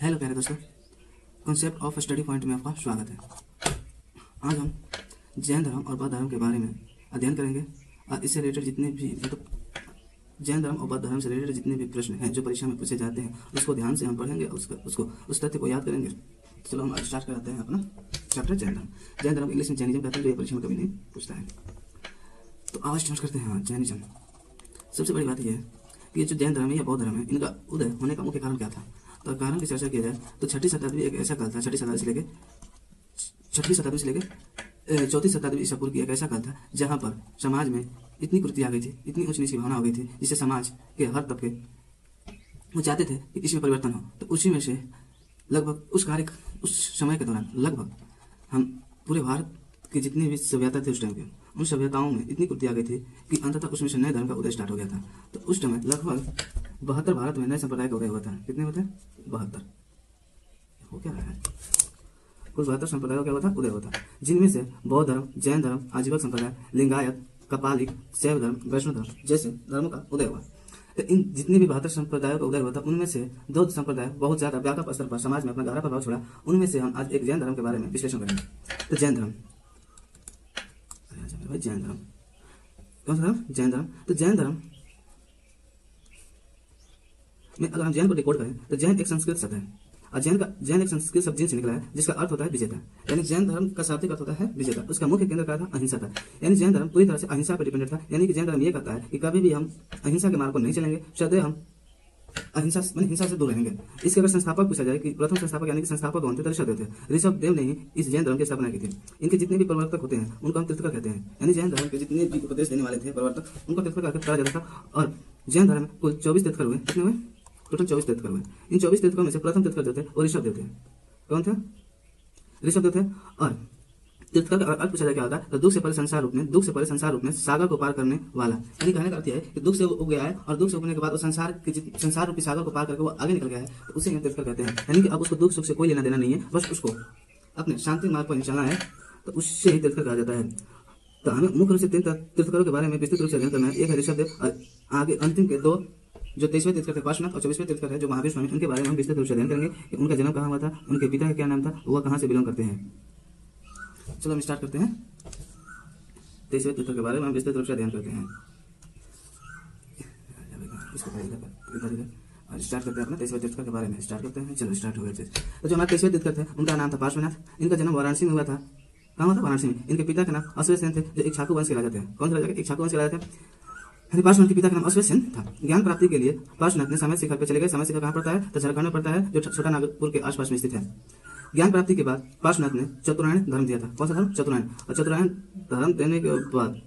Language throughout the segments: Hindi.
हेलो प्यारे दोस्तों, कॉन्सेप्ट ऑफ स्टडी पॉइंट में आपका स्वागत है। आज हम जैन धर्म और बौद्ध धर्म के बारे में अध्ययन करेंगे और इससे रिलेटेड जितने भी जैन धर्म और बौद्ध धर्म से रिलेटेड जितने भी प्रश्न हैं जो परीक्षा में पूछे जाते हैं उसको ध्यान से हम पढ़ेंगे और उस तथ्य को याद करेंगे। चलो हम आज स्टार्ट कराते हैं अपना चैप्टर जैन धर्म। जैन धर्म इंग्लिश में जैनिज्म कहते हैं, जो ये परीक्षा में कभी नहीं पूछता है। तो आज स्टार्ट करते हैं। जैनिज्म। सबसे बड़ी बात यह है कि ये जो जैन धर्म है या बौद्ध धर्म है, इनका उदय होने का मुख्य कारण क्या था। तो कारण की चर्चा किया जाए तो छठी शताब्दी एक ऐसा काल था, छठी शताब्दी से लेके चौथी शताब्दी ईसा पूर्व की एक ऐसा काल था जहाँ पर समाज में इतनी कुरीति आ गई थी, इतनी ऊंच नीच की भावना हो गई थी, जिससे समाज के हर तबके वो चाहते थे कि इसमें परिवर्तन हो। तो उसी में से लगभग उस समय के दौरान लगभग हम पूरे भारत की जितनी भी सभ्यता थी उस टाइम के, उन सभ्यताओं में इतनी कुरीति आ गई थी कि अंततः उसमें से नए धर्म का उदय स्टार्ट हो गया था। तो उस समय लगभग 72 भारत में नए संप्रदाय का उदय हुआ था। कितने होते हैं? 72 हो क्या रहा है? कुल 72 संप्रदायों का हुआ था, उदय हुआ था, जिनमें से बौद्ध धर्म, जैन धर्म, आजीवक संप्रदाय, लिंगायत, कपालिक, शैव धर्म, वैष्णव धर्म जैसे धर्मों का उदय हुआ। तो इन जितने भी 72 संप्रदायों का उदय हुआ था उनमें से 2 संप्रदाय बहुत ज्यादा व्यापक स्तर पर समाज में अपना गहरा प्रभाव छोड़ा। उनमें से हम आज एक जैन धर्म के बारे में विश्लेषण करेंगे। तो जैन धर्म, जैन धर्म कौन सा धर्म? जैन धर्म। तो जैन धर्म में अगर हम जैन को डिकोड करें तो जैन एक संस्कृत शब्द है और जैन एक संस्कृत शब्द से निकला है जिसका अर्थ होता है विजेता। यानी जैन धर्म का शाब्दिक अर्थ होता है विजेता। उसका मुख्य केंद्र क्या था? अहिंसा था। यानी जैन धर्म पूरी तरह से अहिंसा पर डिपेंडेंट था। यानी कि जैन धर्म ये कहता है कि कभी भी हम अहिंसा के मार्ग पर नहीं चलेंगे, सदैव हम हिंसा से दूर रहेंगे। इसके अगर संस्थापक पूछा जाए कि प्रथम संस्थापक यानी कि संस्थापक कौन थे, तो ऋषभदेव थे। ऋषभदेव ने ही इस जैन धर्म की स्थापना की थी। इनके जितने भी प्रवर्तक होते हैं उनको हम तीर्थकर कहते हैं। यानी जैन धर्म के जितने भी उपदेश देने वाले थे प्रवर्तक, उनको तीर्थकर कहा जाता था। और जैन धर्म में कुल 24 तीर्थकर हुए। कितने हुए? टोटल 24 तीर्थकर हुए। इन 24 तीर्थकों में से प्रथम तीर्थकर जो थे वो ऋषभदेव थे। कौन थे? ऋषभदेव थे। और तीर्थकर का अर्थ पूछा जाए क्या होता है, तो दुख से परे संसार रूप में सागर को पार करने वाला। यानी कहने का अर्थ है कि दुख से वो उग गया है और दुख से उगने के बाद वो संसार रूपी सागर को पार करके वो आगे निकल गया है, तो उसे हम तीर्थकर कहते हैं। यानी कि अब उसको दुख सुख से कोई लेना देना नहीं है, बस उसको अपने शांति मार्ग पर चलना है, तो उससे ही तीर्थकर कहा जाता है। तो हमें मुख्य रूप से 3 तीर्थकरों के बारे में विस्तृत रूप से अध्ययन करना है। एक है ऋषभदेव और आगे अंतिम के 2 जो 23वें तीर्थकर थे पार्श्वनाथ और 24वें तीर्थकर है जो महावीर स्वामी, उनके बारे में हम विस्तृत रूप से अध्ययन करेंगे कि उनका जन्म कहाँ हुआ था, उनके पिता का क्या नाम था, वह कहाँ से बिलोंग करते हैं। चलो हम स्टार्ट करते हैं। 23वें तीर्थकर के बारे में हम विस्तृत रूप से अध्ययन करते हैं। स्टार्ट करते हैं अपने 23वें तीर्थकर के बारे में स्टार्ट करते हैं। चलो स्टार्ट हो गया। तो जो हमारे 23वें तीर्थकर थे उनका नाम था पार्श्वनाथ। इनका जन्म वाराणसी में हुआ था। कहाँ हुआ था? वाराणसी में। इनके पिता का नाम अश्वसेन थे जो एक छाकू वंश के राजा थे। कौन से राजा? एक छाकू वंश के राजा थे। पार्श्वनाथ के पिता का नाम अश्वसेन था। ज्ञान प्राप्ति के लिए पार्श्वनाथ ने समय शिखर पर चले गए। समय शिखर कहाँ पड़ता है? तो झारखंड में पड़ता है, जो छोटा नागपुर के आसपास में स्थित है। ज्ञान प्राप्ति के बाद पार्श्वनाथ ने चतुरायन धर्म दिया था। कौन सा धर्म? चतुरायन। और चतुरायन धर्म देने के बाद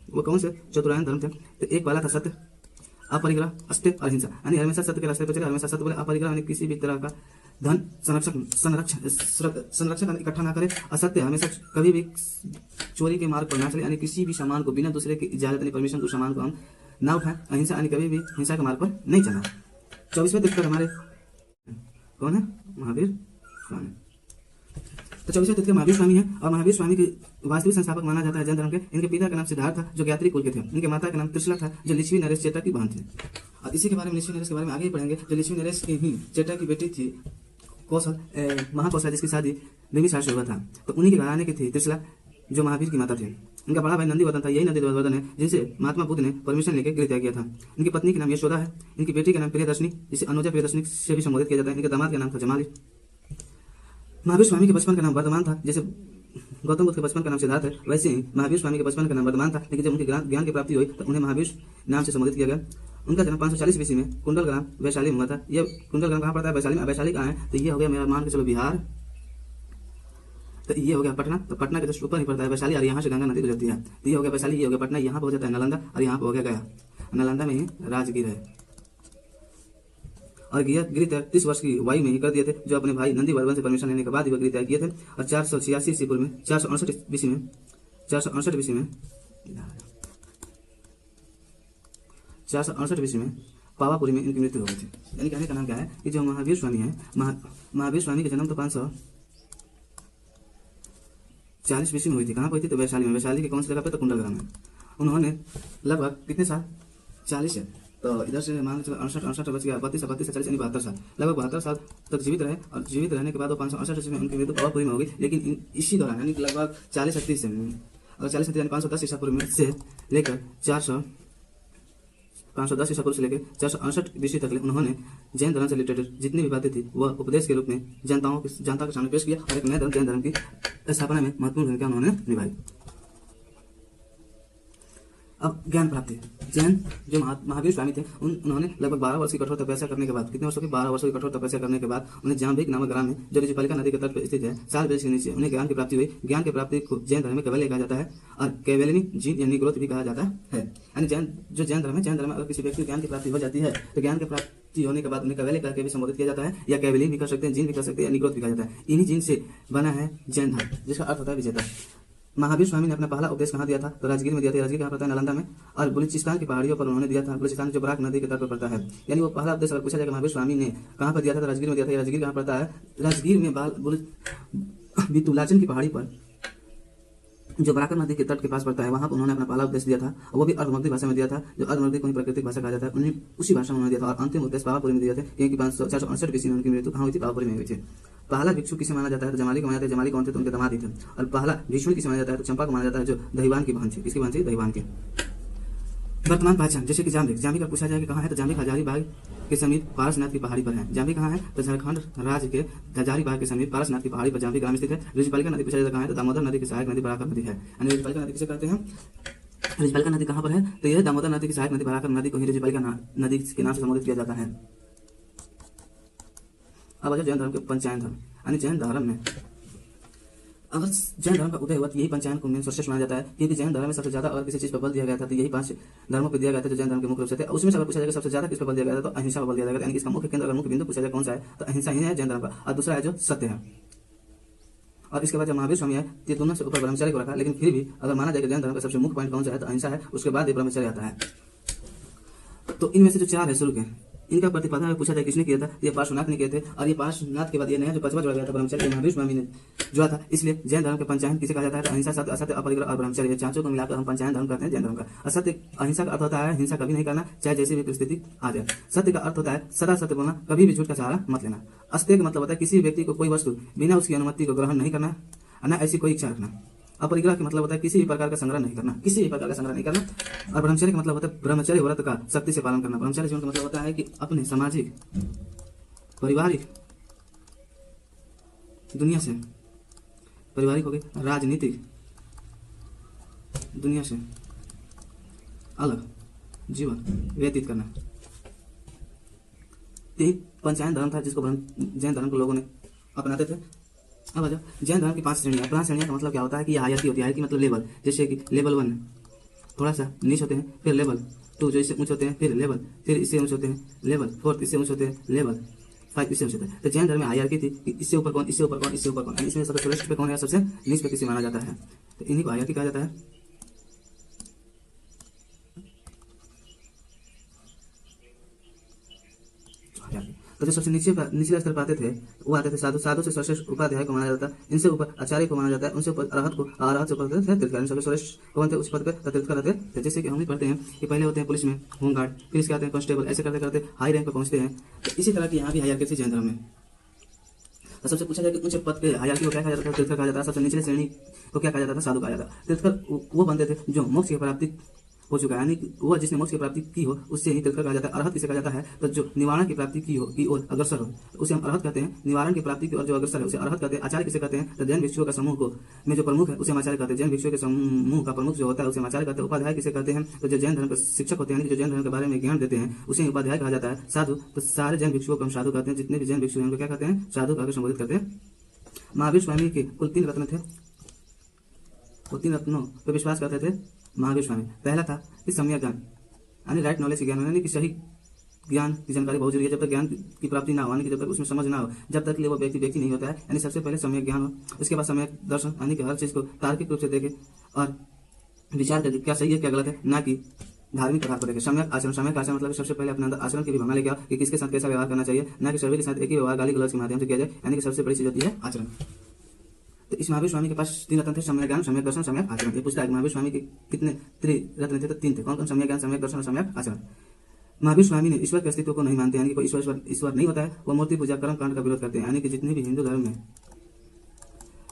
वो कौन से चतुरायन धर्म थे? तो एक वाला था सत्य, अपरिग्रह, अस्त्य और हिंसा। यानी हमेशा सत्य के रास्ते पर चले, हमेशा सत्य बोले। अपरिग्रह यानी किसी भी तरह का धन संरक्षण इकट्ठा ना करे। असत्य हमेशा कभी भी चोरी के मार्ग पर ना चले, यानी किसी भी सामान को बिना दूसरे की इजाजत यानी परमिशन उस सामान को हम ना उठाएं। अहिंसा यानी कभी भी हिंसा के मार्ग पर नहीं चलना। 24वें तीर्थकर हमारे कौन है? महावीर स्वामी। तो 24वें तीर्थकर महावीर स्वामी है और महावीर स्वामी के वास्तविक संस्थापक माना जाता है जैन धर्म के। इनके पिता का नाम सिद्धार्थ था जो ज्ञात्री कुल के थे। इनके माता का नाम त्रिशला था जो लिच्छवी नरेश चेटा की बहन थी। और इसी के बारे में लिच्छवी नरेश के बारे में आगे ही पढ़ेंगे। जो लिच्छवी नरेश की ही चेटा की बेटी थी महाकौशल, जिसकी शादी बिंबिसार से हुआ था। तो उन्हीं के घराने की थी त्रिशला जो महावीर की माता थी। इनका बड़ा भाई नंदीवर्धन था। यही नंदीवर्धन है जिनसे महात्मा बुद्ध ने परमिशन लेकर गृह त्याग किया था। इनकी पत्नी का नाम यशोदा है। इनकी बेटी का नाम प्रियदर्शनी, जिसे अनुजा प्रियदर्शनी से भी संबोधित किया जाता है। इनके दामाद का नाम था जमाली। महावीर स्वामी के बचपन का नाम वर्धमान था। जैसे गौतम बुद्ध के बचपन का नाम सिद्धार्थ है, वैसे ही महावीर स्वामी के बचपन का नाम वर्धमान था। लेकिन जब उनके ज्ञान की प्राप्ति हुई तो उन्हें महावीर नाम से संबोधित किया गया। उनका जन्म 540 ईस्वी में कुंडलग्राम वैशाली में हुआ था। यह कुंडलग्राम कहाँ पड़ता है? वैशाली में। वैशाली कहाँ है? तो ये हो गया मेरा मान के चलो बिहार। तो ये हो गया पटना। तो पटना के जस्ट ऊपर ही पड़ता है वैशाली और यहाँ से गंगा नदी गुजरती है। तो ये हो गया वैशाली, ये हो गया पटना। यहाँ पर हो जाता है नालंदा और यहाँ पर हो गया गया। नालंदा में ही राजगीर है। और गृह त्याग 30 वर्ष की वायु में ही कर दिए थे, जो अपने भाई नंदीवर्धन से परमिशन लेने के बाद ही वह गृह त्याग किए थे। और 486 ईस्वी पूर्व में 468 ईस्वी में पावापुरी में इनकी मृत्यु हो गई थी। यानी कहने का नाम क्या है कि जो महावीर स्वामी है, महावीर स्वामी का जन्म तो 540 ईस्वी में हुई थी। कहाँ पर हुई थी? तो वैशाली में। वैशाली के कौन सी जगह पे? तो कुंडलग्राम में। उन्होंने लगभग कितने साल? 40 है। तो इधर से मान लीजिए 68 बच गया, 32 से 40 यानी 72 साल, लगभग 72 साल तक जीवित रहे। और जीवित रहने के बाद वो 568 ईस्वी में उनकी मृत्यु और पूरी में होगी। लेकिन इसी दौरान यानी लगभग 40-38 से, अगर 40 यानी 510 ईसा पूर्व में से लेकर 510 ईसा पूर्व से लेकर 468 ईस्वी तक उन्होंने जैन धर्म से रिलेटेड जितनी भी बातें थी वह उपदेश के रूप में जनता के सामने पेश किया और एक नए धर्म जैन धर्म की स्थापना में महत्वपूर्ण भूमिका उन्होंने निभाई। अब ज्ञान प्राप्ति, जैन जो महावीर स्वामी थे उन्होंने लगभग 12 वर्ष की कठोर तपस्या करने के बाद, कितने वर्षों की, 12 वर्षों की कठोर तपस्या करने के बाद उन्हें जाम्बिक नामक ग्राम में जो ऋषिपालिका नदी के तट पर स्थित है 7 वृक्ष के नीचे उन्हें ज्ञान की प्राप्ति हुई। ज्ञान की प्राप्ति को जैन धर्म में कैवल्य कहा जाता है और कैवल्यनी जीन यानी ग्रोथ भी कहा जाता है। यानी जैन धर्म में अगर किसी व्यक्ति को ज्ञान की प्राप्ति हो जाती है तो ज्ञान की प्राप्ति होने के बाद उन्हें कैवल्य करके भी संबोधित किया जाता है, या कैवल्य भी कर सकते हैं, जीन भी कर सकते हैं, यानी ग्रोथ भी कहा जाता है। इन्हीं जीन से बना है जैन धर्म, जिसका अर्थ होता है विजेता। महावीर स्वामी ने अपना पहला उपदेश कहाँ दिया था? तो राजगीर में दिया था। राजगीर कहाँ पड़ता है? नालंदा में। और बलूचिस्तान की पहाड़ियों पर उन्होंने दिया था। बलूचिस्तान जो बराक नदी के तट पर पड़ता है। यानी वो पहला उपदेश अगर पूछा जाएगा महावीर स्वामी ने कहाँ पर दिया था, तो राजगीर में दिया था। राजगीर कहाँ पड़ता है? राजगीर में बितुलाचन की पहाड़ी पर जो बराकर नदी के तट के पास पड़ता है, वहाँ पर उन्होंने अपना पहला उपदेश दिया था। वो भी अर्धमगधी भाषा में दिया था, जो अर्धमगधी को ही प्राकृतिक भाषा कहा जाता है। उन्हें उसी भाषा में उन्होंने दिया था। और अंतिम उपदेश पावापुरी में दिया था, क्योंकि 468 ईस्वी में उनकी मृत्यु कहाँ हुई थी? पावापुरी में हुई थी। पहला भिक्षु किसे माना जाता है? तो जमाली को माना जाता है। जमाली कौन थे? तो उनके दामाद ही थे। और पहला भीष्म किसे माना जाता है? तो चंपा को माना जाता है, जो दहीवान की बहन थी। किसकी बहन थी? दहीवान की। वर्तमान पहचान, जैसे कि जाम्बिक का पूछा जाए कि कहाँ है, तो जाम्बिक हजारीबाग के समीप पारसनाथ की पहाड़ी पर है। जाम्बिक कहाँ है? तो झारखंड राज्य के हजारीबाग के समीप पारसनाथ की पहाड़ी पर जाम्बिक ग्राम स्थित है। ऋषिपालिका नदी पूछा जाए कहाँ है? तो दामोदर नदी की सहायक नदी बराकर नदी है। यानी ऋषिपालिका नदी किसे कहते हैं? ऋषिपालिका नदी कहाँ पर है? तो यह दामोदर नदी की सहायक नदी बराकर नदी को ही ऋषिपालिका नदी के नाम से संबोधित किया जाता है। अब आ जाओ जैन धर्म के पंचायन धर्म। यानी जैन धर्म में अगर जैन धर्म का उदय हुआ तो यही पंचायन को मेन सर्वश्रेष्ठ माना जाता है, क्योंकि जैन धर्म में सबसे ज्यादा अगर किसी चीज पर बल दिया गया था तो यही 5 धर्मों पर दिया गया था जो जैन धर्म के मुख्य रूप से थे। उसमें से अगर पूछा जाएगा सबसे ज्यादा किस पर बल दिया गया था, तो अहिंसा पर बल दिया गया था। यानी इसका मुख्य केंद्र, अगर मुख्य बिंदु पूछा जाए कौन सा है, तो अहिंसा ही है जैन धर्म का। और दूसरा है जो सत्य है। और इसके बाद जब महावीर स्वामी है, ये दोनों से ऊपर ब्रह्मचर्य को रखा। लेकिन फिर भी अगर माना जाए जैन धर्म का सबसे मुख्य पॉइंट कौन सा है, तो अहिंसा है। उसके बाद ये ब्रह्मचर्य आता है। तो इनमें से जो 4 है शुरू के, इनका प्रतिपादन पूछा जाए किसने किया था, ये पार्श्वनाथ ने किए थे। और ये पार्श्वनाथ के बाद ये नया जो 5वां जोड़ा गया था ब्रह्मचर्य, महावीर स्वामी ने जोड़ा था। इसलिए जैन धर्म के पंचायन किसे कहा जाता है? अहिंसा, सत्य, असत्य, अपरिग्रह और ब्रह्मचर्य, ये चारों को मिलाकर हम पंचायन धर्म कहते हैं जैन धर्म का। असत्य, अहिंसा का अर्थ होता है हिंसा कभी नहीं करना, चाहे जैसी भी परिस्थिति आ जाए। सत्य का अर्थ होता है सदा सत्य बोलना, कभी भी झूठ का सहारा मत लेना। अस्तेय का मतलब होता है किसी व्यक्ति को कोई वस्तु बिना उसकी अनुमति को ग्रहण नहीं करना, न ऐसी कोई इच्छा रखना। अपरिग्रह का मतलब होता है किसी भी प्रकार का संग्रह नहीं करना, किसी भी प्रकार का संग्रह नहीं करना। और ब्रह्मचर्य का मतलब होता है ब्रह्मचर्य व्रत का सख्ती से पालन करना। ब्रह्मचर्य जीवन का मतलब होता है कि अपने सामाजिक, पारिवारिक दुनिया से, पारिवारिक हो गई, राजनीतिक दुनिया से अलग जीवन व्यतीत करना। यही पंचायन धर्म था जिसको जैन धर्म के लोगों ने अपनाते थे। अब आ जाओ जैन धर्म की 5 श्रेणियां। 5 श्रेणियां का मतलब क्या होता है कि ये हायरार्की होती है। हायरार्की मतलब लेवल, जैसे कि लेवल 1 थोड़ा सा नीच होते हैं, फिर लेवल 2 जो इससे ऊंचे होते हैं, फिर लेवल, फिर इससे ऊंचे होते हैं, लेवल 4 इससे ऊंचे होते हैं, लेवल 5 इससे ऊंचे होते हैं। तो जैन धर्म में हायरार्की थी कि इससे ऊपर कौन, इससे ऊपर कौन, इससे ऊपर कौन। इसमें सबसे श्रेष्ठ पे कौन है, सबसे नीच पे किसे माना जाता है, तो इन्हीं को हायरार्की कहा जाता है। तो जो सबसे निचले स्तर पर आते थे वो आते थे साधु। साधु से सर्वश्रेष्ठ उपाध्याय को माना जाता है। इनसे ऊपर आचार्य को माना जाता है। उनसे ऊपर अरहत को, अरहत से ऊपर तीर्थंकर। सबसे श्रेष्ठ कौन थे उस पद पे? तीर्थंकर रहते थे। जैसे कि हम भी पढ़ते हैं कि पहले होते हैं पुलिस में होमगार्ड, फिर इसके आते हैं कांस्टेबल, ऐसे करते करते हाई रैंक पर पहुंचते हैं। तो इसी तरह की यहाँ भी हायरार्की थी जैन धर्म में। तो सबसे पूछा जाए कि ऊंचे पद पे हायरार्की को क्या कहा जाता था? तीर्थंकर कहा जाता है। सबसे निचले श्रेणी को क्या कहा जाता था? साधु कहा जाता था। तीर्थंकर वो बनते थे जो मोक्ष की प्राप्ति हो चुका है, यानी वो जिसने मोक्ष की प्राप्ति की हो उससे ही तीर्थंकर कहा जाता है। अरहत किसे कहा जाता है? तो जो निवारण की प्राप्ति की हो, की ओर अग्रसर हो, उसे हम अरहत कहते हैं। निवारण की प्राप्ति की ओर जो अग्रसर है उसे अरहत कहते हैं। आचार्य किसे कहते हैं? तो जैन भिक्षुओं का समूह को में जो प्रमुख है उसे हम आचार्य कहते हैं। जैन भिक्षुओं के समूह का प्रमुख जो होता है उसे हम आचार्य कहते हैं। उपाध्याय किसे कहते हैं? तो जो जैन धर्म के शिक्षक होते हैं, जो जैन धर्म के बारे में ज्ञान देते हैं, उसे उपाध्याय कहा जाता है। साधु, तो सारे जैन भिक्षुओं को हम साधु कहते हैं। जितने भी जैन भिक्षु हैं उनको क्या कहते हैं? साधु कहकर संबोधित करते हैं। महावीर स्वामी के कुल 3 रत्न थे। वो 3 रत्नों पर विश्वास करते थे महावीर स्वामी। पहला था कि सम्यक ज्ञान, यानी राइट नॉलेज की ज्ञान, यानी कि सही ज्ञान की जानकारी बहुत जरूरी है। जब तक ज्ञान की प्राप्ति ना हो, यानी कि जब तक उसमें समझ ना हो, जब तक वो व्यक्ति नहीं होता है। यानी सबसे पहले सम्यक ज्ञान हो, उसके बाद सम्यक दर्शन, यानी कि हर चीज को तार्किक रूप से देखे और विचार करके क्या सही है क्या गलत है, ना कि धार्मिक आधार पर देखे। सम्यक आचरण, सम्यक आचरण मतलब सबसे पहले अपने अंदर आचरण की भी भावना लेके आओ कि किसके साथ कैसा व्यवहार करना चाहिए, ना कि सभी के साथ एक ही व्यवहार गाली गलौज के माध्यम से किया जाए। यानी कि सबसे बड़ी चीज होती है आचरण। तो इस महावीर स्वामी के पास 3 रत्न थे, सम्यक ज्ञान, सम्यक दर्शन, सम्यक आचरण। ये पूछता है महावीर स्वामी के कितने त्रिरत्न थे? तो 3 थे। कौन कौन? सम्यक ज्ञान, सम्यक दर्शन और सम्यक आचरण। महावीर स्वामी ने ईश्वर के अस्तित्व को नहीं मानते, यानी कि कोई ईश्वर नहीं होता है। वो मूर्ति पूजा कर्म कांड का विरोध करते हैं, यानी कि जितने भी हिंदू धर्म में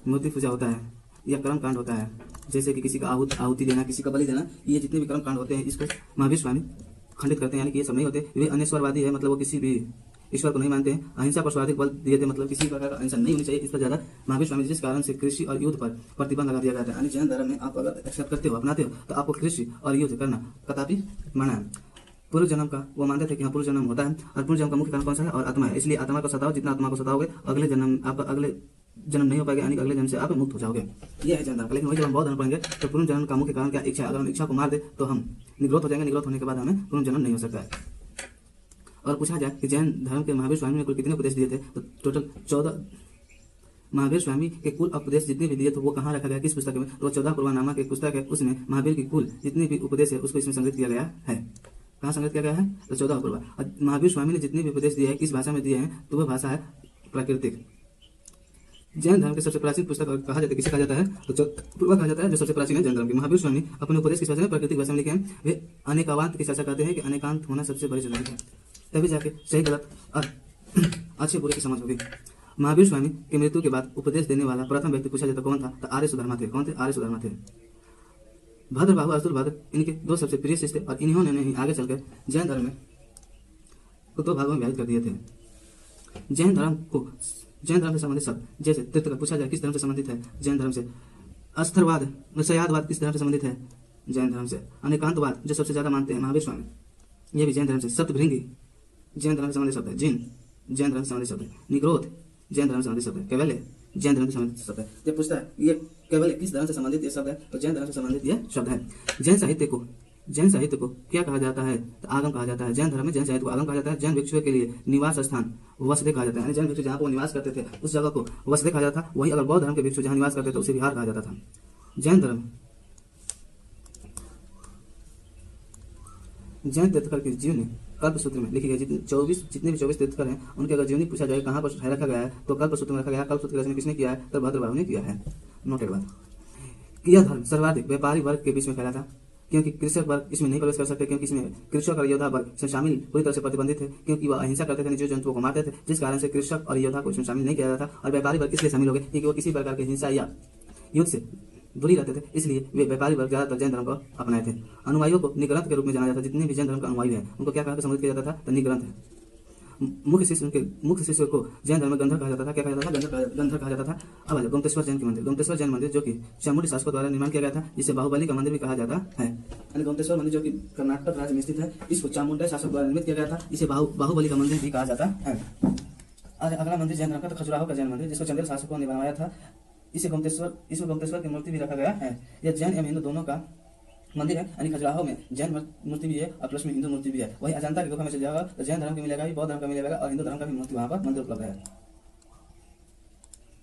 मूर्ति पूजा होता है या कर्म कांड होता है, जैसे कि किसी का आहुति देना, किसी का बलि देना, ये जितने भी कर्म कांड होते हैं इसको महावीर स्वामी खंडित करते हैं, यानी कि ये सब नहीं होते। वे अनेश्वरवादी है, मतलब वो किसी भी ईश्वर को नहीं मानते हैं। अहिंसा पर सर्वाधिक बल दिए थे, मतलब किसी प्रकार का अहिंसा नहीं होनी चाहिए, इस पर ज्यादा महावीर स्वामी, जिस कारण से कृषि और युद्ध पर प्रतिबंध लगा दिया गया था। यानी जैन धर्म में आप अगर एक्सेप्ट करते हो, अपनाते हो, तो आपको कृषि और युद्ध करना कदापि मना है। पूर्व जन्म का वो मानते थे कि हाँ पूर्व जन्म होता है, और पूर्व जन्म का मुख्य कारण कौन सा है? और आत्मा है। इसलिए आत्मा को सताओ, जितना आत्मा को सताओगे अगले जन्म आपका अगले जन्म नहीं हो पाएगा, यानी अगले जन्म से आप मुक्त हो जाओगे। ये है जैन धर्म। लेकिन वही जब हम बौद्ध धर्म पढ़ेंगे तो पूर्व जन्म का मुख्य कारण क्या? इच्छा। अगर हम इच्छा को मार दे तो हम निग्रोध हो जाएंगे, निग्रोध होने के बाद हमें पूर्व जन्म नहीं हो सकता है। और पूछा जाए कि जैन धर्म के महावीर स्वामी ने कुल कितने उपदेश दिए थे, तो टोटल 14 महावीर स्वामी के कुल उपदेश जितने भी दिए थे वो कहाँ रखा गया, किस पुस्तक में? तो 14 पूर्वा नामक एक पुस्तक है, उसमें महावीर की कुल जितने भी उपदेश है उसको इसमें संग्रहित किया गया है। कहाँ संग्रहित किया गया है? तो 14 पूर्वा। और महावीर स्वामी ने जितने भी उपदेश दिए हैं किस भाषा में दिए हैं, तो वह भाषा है प्राकृतिक। जैन धर्म के सबसे प्राचीन पुस्तक कहा जाता है, किसे कहा जाता है? तो पूर्वा कहा जाता है, जो सबसे प्राचीन है जैन धर्म की। महावीर स्वामी अपने उपदेश किस भाषा में? प्राकृतिक भाषा में लिखे हैं। वे अनेकांत की चर्चा करते हैं कि अनेकांत होना सबसे बड़ी जरूरत है, तभी जाके सही गलत और अच्छे बुरे की समझ होगी। महावीर स्वामी की मृत्यु के बाद उपदेश देने वाला प्रथम व्यक्ति पूछा जाता कौन था? तो आर्य सुधर्मा थे। कौन थे? आर्य सुधर्मा थे। भद्रबाहु अस्तुलभद्र इनके दो सबसे प्रिय शिष्य थे, और इन्होंने नहीं आगे चलकर जैन धर्म में को 2 भागों में विभाजित कर दिए थे। जैन धर्म से संबंधित शब्द, जैसे तीर्थकर पूछा जाए किस धर्म से संबंधित है? जैन धर्म से। अस्थर्वाद, सयादवाद किस धर्म से संबंधित है? जैन धर्म से। अनेकांतवाद जो सबसे ज्यादा मानते हैं महावीर स्वामी, ये भी जैन धर्म से। सप्तभृंगी जैन धर्म से संबंधित शब्द है। जिन जैन धर्म से संबंधित शब्द है। निग्रोध जैन धर्म से संबंधित शब्द है। कैवल्य जैन धर्म से संबंधित शब्द है। जब पूछता है ये कैवल्य किस धर्म से संबंधित ये शब्द है, तो जैन धर्म से संबंधित यह शब्द है। जैन साहित्य को क्या कहा जाता है? तो आगम कहा जाता है। जैन धर्म में जैन साहित्य को आगम कहा जाता है। जैन भिक्षुओं के लिए निवास स्थान वसदे कहा जाता है, यानी जैन भिक्षु जहाँ पर निवास करते थे उस जगह को वसदे कहा जाता था। वही अगर बौद्ध धर्म के भिक्षु जहाँ निवास करते थे उसे विहार कहा जाता था। जैन तीर्थकर की जीवनी कल्पसूत्र में लिखी गई। जितने भी 24 तीर्थकर हैं उनके अगर जीवनी पूछा जाए कहाँ पर रखा गया है, तो कल्पसूत्र में रखा गया है। कल्पसूत्र की रचना किसने किया है? तो भद्रबाहु ने किया है। नोटेड बात। यह धर्म सर्वाधिक व्यापारी वर्ग के बीच में फैला था, क्योंकि कृषक वर्ग इसमें नहीं प्रवेश कर सकते, क्योंकि इसमें कृषक और योद्धा वर्ग इसमें शामिल पूरी तरह से प्रतिबंधित थे, क्योंकि वह अहिंसा करते थे, जीव जंतुओं को मारते थे, जिस कारण से कृषक और योद्धा को इसमें शामिल नहीं किया जाता था। और व्यापारी वर्ग इसलिए शामिल हो गए क्योंकि वो किसी प्रकार की हिंसा या युद्ध से दूरी रहते थे, इसलिए वे व्यापारी वर्ग ज्यादातर जैन धर्म को अपनाए थे। अनुयायियों को निग्रंथ के रूप में जाना जाता। जितने भी जैन धर्म का अनुयायी है उनको क्या कहकर संबोधित किया जाता था? तो निग्रंथ है। मुख्य शिष्य को जैन धर्म में गंधर कहा जाता था। क्या कहा जाता था? गंधर कहा जाता था। अब आ जाए गोमतेश्वर जैन के मंदिर। गोमतेश्वर जैन मंदिर जो कि चामुंडी शासकों द्वारा निर्माण किया गया था, जिसे बाहुबली का मंदिर भी कहा जाता है। यानी गोमतेश्वर मंदिर जो कि कर्नाटक राज्य में स्थित है, इसको चामुंडा शासक द्वारा निर्मित किया गया था, इसे बाहुबली का मंदिर भी कहा जाता है। अगला मंदिर जैन धर्म का तो खजुराहो का जैन मंदिर, जिसको चंदेल शासकों ने बनवाया था। इसमें गोमतेश्वर की मूर्ति भी रखा गया है। यह जैन एवं हिंदू दोनों का मंदिर है, यानी खजुराहो में जैन मूर्ति भी है और प्लस में हिंदू मूर्ति भी है। वही अजंता की गुफा में चल जाएगा तो जैन धर्म का मिलेगा, बौद्ध धर्म का मिलेगा और हिंदू धर्म का भी मूर्ति वहाँ पर मंदिर उपलब्ध है।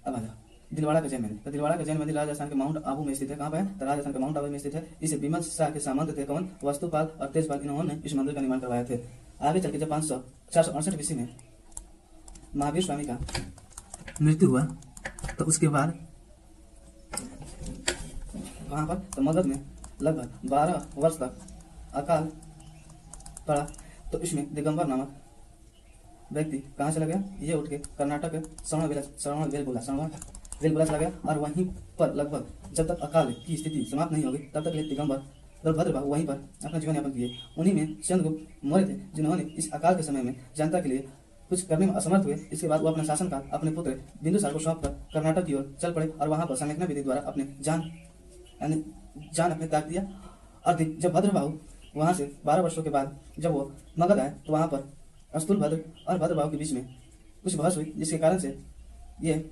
अब आ जाओ दिलवाड़ा का जैन मंदिर। तो दिलवाड़ा का जैन मंदिर राजस्थान के माउंट आबू में स्थित है। कहाँ पे है? तो राजस्थान के माउंट आबू में स्थित है। इसे विमल शाह के सामंत थे कौन? वस्तुपाल और तेजपाल, इन्होंने इस मंदिर का निर्माण करवाए थे। आगे चल के जब 468 ईस्वी में महावीर स्वामी का मृत्यु हुआ तो उसके बाद वहाँ पर तो मगध में लगभग 12 वर्ष तक अकाल पड़ा। तो इसमें दिगंबर नामक व्यक्ति कहाँ चला गया? ये उठ के कर्नाटक के श्रवणबेलगोला चला गया, और वहीं पर लगभग जब तक अकाल की स्थिति समाप्त नहीं होगी तब तक दिगंबर भद्रबाहु वहीं पर अपना जीवन यापन किए। उन्हीं में चंद्रगुप्त मौर्य थे, जिन्होंने इस अकाल के समय में जनता के लिए कुछ करने में असमर्थ हुए। इसके बाद वो अपना शासनकाल अपने पुत्र बिंदुसार को सौंप कर कर्नाटक की ओर चल पड़े, और वहां पर समेकना विधि द्वारा अपने जान अपने त्याग दिया। और जब भद्रबाहु वहां से 12 वर्षों के बाद जब वो मगध आए तो वहां पर अस्तुलभद्र और भद्रबाहु के बीच में कुछ बहस हुई, जिसके कारण से ये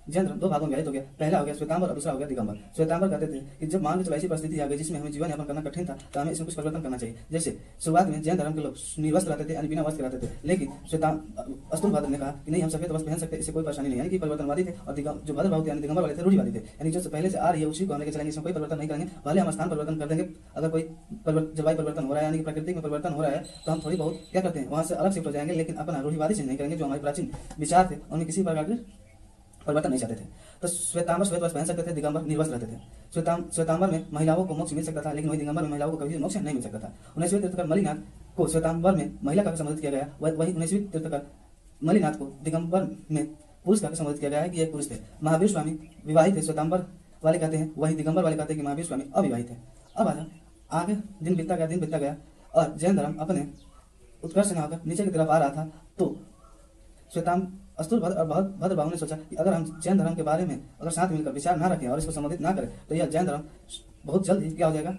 जैन धर्म 2 भागों में विभाजित हो गया। पहला हो गया श्वेतांबर और दूसरा हो गया दिगंबर। श्वेतांबर कहते थे कि जब मान के चलो ऐसी परिस्थिति आ गई जिसमें हमें जीवन यापन करना कठिन था, तो हमें इसमें कुछ परिवर्तन करना चाहिए। जैसे शुरुआत में जैन धर्म के लोग निर्वस्त्र रहते थे, यानी बिना वस्त्र रहते थे, लेकिन अस्तुलभद्र ने कहा कि नहीं, हम सफेद वस्त्र पहन सकते, इससे कोई परेशानी नहीं, यानी कि परिवर्तनवादी थे। और जो भद्रबाहु यानी दिगंबर वाले थे रूढ़िवादी थे, यानी जो पहले से आ रही है उसी को हम लेकर चलेंगे, इसमें कोई परिवर्तन नहीं करेंगे, भले हम स्थान परिवर्तन कर देंगे। अगर कोई जलवायु परिवर्तन हो रहा है यानी कि प्रकृति में परिवर्तन हो रहा है तो हम थोड़ी बहुत क्या करते हैं वहां से अलग शिफ्ट हो जाएंगे, लेकिन अपना रूढ़िवादी चीज नहीं करेंगे। जो हमारे प्राचीन विचार थे उनमें किसी प्रकार के परिवर्तन नहीं चाहते थे। तो श्वेतांबर श्वेत वस्त्र पहन सकते थे, दिगंबर निर्वस्त्र रहते थे। श्वेतांबर में महिलाओं को मोक्ष मिल सकता था, लेकिन वही दिगंबर में महिलाओं को कभी मोक्ष नहीं मिल सकता था। 19वें तीर्थकर मलिनाथ को श्वेतांबर में महिला का संबोधित किया गया, वही 19वीं तीर्थकर मलिनाथ को दिगंबर में पुरुष का संबोधित किया गया है कि ये पुरुष थे। महावीर स्वामी विवाहित है, श्वेतांबर वाले कहते हैं, वही दिगंबर वाले कहते हैं कि महावीर स्वामी अविवाहित है। अब आगे दिन बीतता गया और जैन धर्म अपने उत्कर्ष में होकर नीचे की तरफ आ रहा था, तो अस्तुलभद्र और भद्रबाहु ने सोचा कि अगर हम जैन धर्म के बारे में अगर साथ मिलकर विचार ना रखें और इसको संबोधित ना करें तो यह जैन धर्म बहुत जल्द ही क्या हो जाएगा,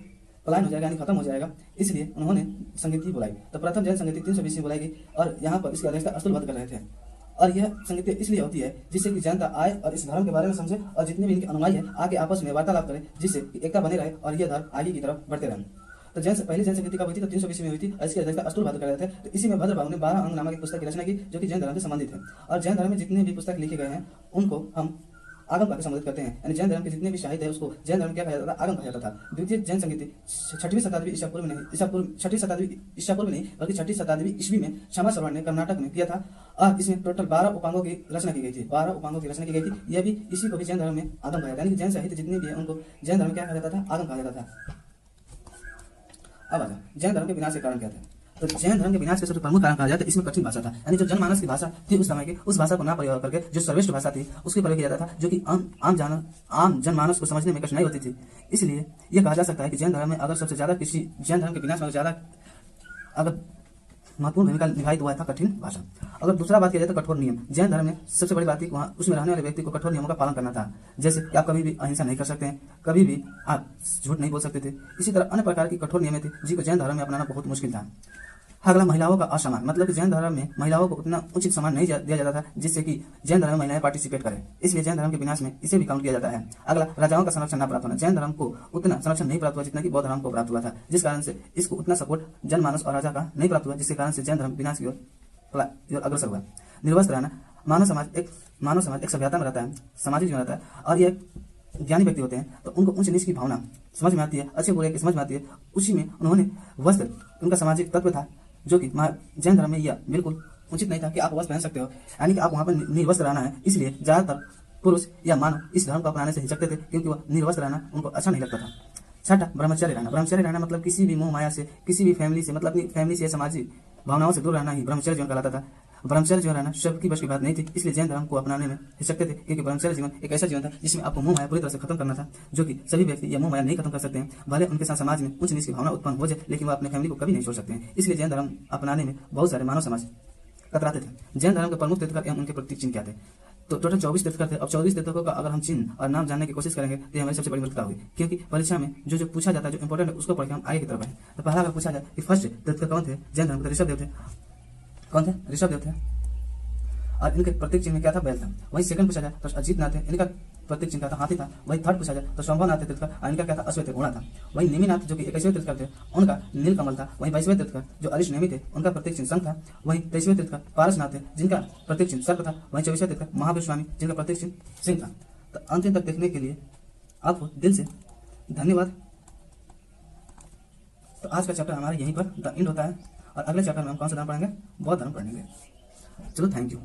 पलायन हो जाएगा, यानी खत्म हो जाएगा। इसलिए उन्होंने संगीति बुलाई। तो प्रथम जैन संगीति 320 में बुलाई गई और यहाँ पर इसकी अध्यक्षता अस्तुलभद्र कर रहे थे। और यह संगीति इसलिए होती है जिससे कि जनता आए और इस धर्म के बारे में समझे और जितने भी इनके अनुयायी है आगे आपस में वार्तालाप करें, जिससे एकता बने रहे और यह धर्म आगे की तरफ बढ़ते रहे। तो पहली जैन संगीति कब हुई थी? तो 320 में हुई थी और इसकी अध्यक्षता अस्तुलभद्र कर रहे थे। तो इसी में भद्रबाहु ने 12 अंग नामक एक पुस्तक की रचना की जो कि जैन धर्म से संबंधित है। और जैन धर्म में जितने भी पुस्तक लिखे गए हैं उनको हम आगम कहा संबोधित करते हैं, यानी जैन धर्म के जितने भी साहित्य है उसको जैन धर्म क्या कहा जाता था? आगम कहा जाता था। द्वितीय जैन संगीति 6वीं शताब्दी ईसा पूर्व नहीं, बल्कि 6वीं शताब्दी ईस्वी में क्षमा श्रवण ने कर्नाटक में किया था। और इसमें टोटल 12 उपांगों की रचना की गई थी। 12 उपांगों की रचना की गई थी। यह भी इसी को भी जैन धर्म में आगम कहा जाता है, यानी जैन साहित्य जितने भी है उनको जैन धर्म क्या कहा जाता था? आगम कहा जाता था। अब जैन धर्म के विनाश के कारण क्या थे? तो जैन धर्म के विनाश के सबसे प्रमुख कारण कहा जाता है इसमें कठिन भाषा था, यानी जो जनमानस की भाषा थी उस समय की, उस भाषा को ना प्रयोग करके जो सर्वश्रेष्ठ भाषा थी उसके प्रयोग किया जाता था, जो कि आम जनमानस को समझने में कठिनाई होती थी। इसलिए यह कहा जा सकता है कि जैन धर्म में अगर सबसे ज्यादा किसी जैन धर्म के विनाश में ज्यादा अगर महत्वपूर्ण भूमिका निभाई हुआ था कठिन भाषा। अगर दूसरा बात किया जाए तो कठोर नियम। जैन धर्म में सबसे बड़ी बात थी वहाँ उसमें रहने वाले व्यक्ति को कठोर नियमों का पालन करना था, जैसे कि आप कभी भी अहिंसा नहीं कर सकते हैं, कभी भी आप झूठ नहीं बोल सकते थे। इसी तरह अन्य प्रकार की कठोर नियम थे जिनको जैन धर्म में अपनाना बहुत मुश्किल था। अगला महिलाओं का असम्मान, मतलब कि जैन धर्म में महिलाओं को उतना उचित सम्मान नहीं दिया जाता था जिससे कि जैन धर्म में महिलाएं पार्टिसिपेट करें, इसलिए जैन धर्म के विनाश में इसे भी काउंट किया जाता है। अगला राजाओं का संरक्षण न प्राप्त होना। जैन धर्म को उतना संरक्षण नहीं प्राप्त हुआ जितना कि बौद्ध धर्म को प्राप्त हुआ था, जिस कारण से इसको उतना सपोर्ट जनमानस और राजा का नहीं प्राप्त हुआ, जिसके कारण से जैन धर्म विनाश की ओर अग्रसर हुआ। निर्वस्त्र रहना। मानव समाज एक सभ्यता में रहता है, सामाजिक जीवन रहता है और यह ज्ञानी व्यक्ति होते हैं तो उनको ऊंच नीच की भावना समझ में आती है, अच्छे बुरे की समझ में आती है। उसी में उन्होंने वस्त्र उनका सामाजिक तत्व था, जो कि जैन धर्म में यह बिल्कुल उचित नहीं था कि आप वस्त्र पहन सकते हो, यानी कि आप वहां पर निर्वस्त्र रहना है। इसलिए ज्यादातर पुरुष या मानव इस धर्म को अपनाने से हिचकते थे क्योंकि वह निर्वस्त्र रहना उनको अच्छा नहीं लगता था। छठा, ब्रह्मचर्य रहना। ब्रह्मचर्य रहना मतलब किसी भी मोह माया से, किसी भी फैमिली से, मतलब अपनी फैमिली से, सामाजिक भावनाओं से दूर रहना ही ब्रह्मचर्य जीवन कहलाता था। ब्रह्मचर्य जीवन रहना सबकी बस की बात नहीं थी, इसलिए जैन धर्म को अपनाने में हिचकते थे क्योंकि ब्रह्मचर्य जीवन एक ऐसा जीवन था जिसमें आपको मोह माया पूरी तरह से खत्म करना था, जो कि सभी व्यक्ति यह मोह माया नहीं खत्म कर सकते हैं। भले उनके साथ समाज में उच्च नीच की भावना उत्पन्न हो जाए, लेकिन वह अपने फैमिली को कभी नहीं छोड़ सकते हैं। इसलिए जैन धर्म अपनाने में बहुत सारे मानव समाज कतराते थे। जैन धर्म के प्रमुख तीर्थकर एवं उनके प्रतीक चिन्ह क्या थे? तो टोटल 24 तीर्थकर थे। अब 24 तीर्थकों का अगर हम चिन्ह और नाम जानने की कोशिश करेंगे तो हमारी सबसे बड़ी मूर्खता होगी, क्योंकि परीक्षा में जो पूछा जाता है, जो इंपॉर्टेंट है, उसको पढ़ के हम आगे की तरफ है। तो पहला अगर पूछा जाए कि फर्स्ट तीर्थकर कौन थे जैन धर्म के? ऋषभदेव थे। कौन थे? ऋषभदेव थे। और इनके प्रतीक चिन्ह में क्या था? बैल था। वही सेकंड पूछा जाए तो अजीत नाथ थे, इनका प्रतीक चिन्ह क्या था? हाथी था। वही थर्ड पूछा जाए तो शंभुनाथ थे तीर्थकर, और इनका क्या था? अश्वत्थ घोड़ा था। वही नेमिनाथ जो कि 21वें तीर्थकर थे, उनका नीलकमल था। वही 22वें तीर्थकर जो अरिष्टनेमि थे, उनका प्रतीक चिन्ह शंख था। वही 23वें तीर्थकर पारसनाथ थे, जिनका प्रतीक चिन्ह सर्प था। वही 24वें तीर्थकर महावीर स्वामी, जिनका प्रतीक चिन्ह सिंह था। तो अंतिम तक देखने के लिए आपको दिल से धन्यवाद। तो आज का चैप्टर हमारा यहीं पर द एंड होता है और अगले चैप्टर में हम कौन सा धर्म पढ़ेंगे? बौद्ध धर्म पढ़ेंगे। चलो, थैंक यू।